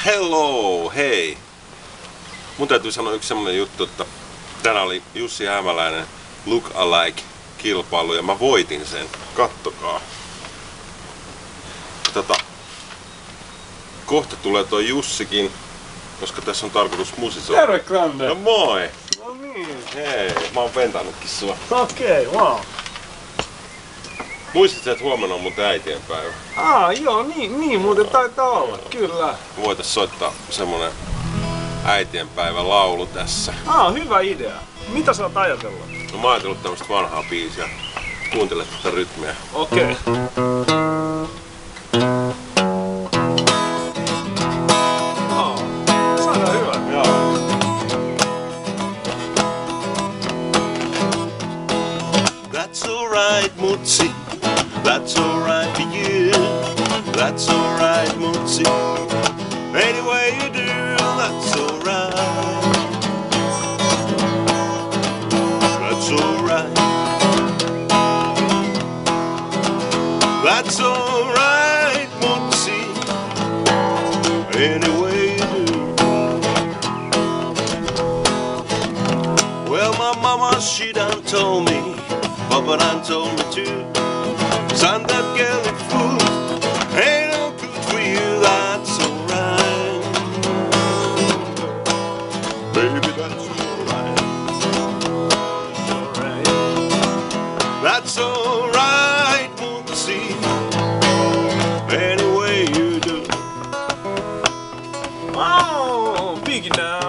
Hello, hei! Mun täytyy sanoa yksi semmonen juttu, että tänään oli Jussi Hämäläinen Look Alike -kilpailu ja mä voitin sen. Kattokaa. Kohta tulee toi Jussikin, koska tässä on tarkoitus musisoida. Terve Grande! No moi! No niin. Hei, mä oon ventannutkin sua. Okei, wow. Muistatko, että huomenna on mun äitienpäivä? Joo, niin muuten taitaa olla, kyllä. Voitais soittaa semmonen äitienpäivän laulu tässä. Hyvä idea. Mitä sä oot ajatellut? No mä oon ajatellut tämmöstä vanhaa biisiä. Kuuntele tätä rytmiä. Okei. Saadaan hyvä. Joo. That's alright, Mutsi. That's alright for you. That's alright, Mutsi. Any way you do, that's alright. That's alright. That's alright, Mutsi. Any way you do. Well, my mama, she done told me. Papa done told me too. Son, that girl is food ain't no good for you. That's alright, baby. That's alright. That's alright, Mutsi. Any way you do. Oh, big now.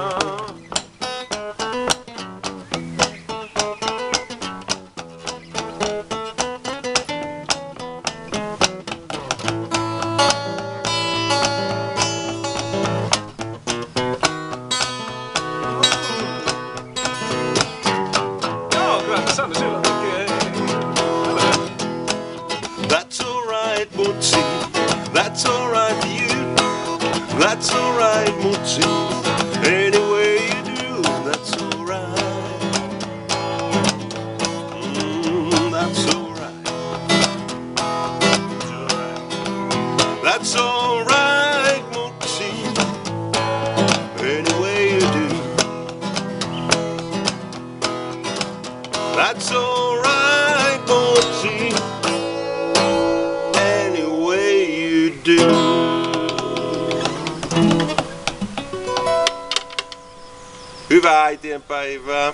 That's alright, Mutsi. That's alright for you. That's alright, Mutsi. Any way you do, that's alright. That's alright. That's alright, Mutsi. Any way you do. That's alright, Mutsi. Any way you do. Hyvää äitienpäivää!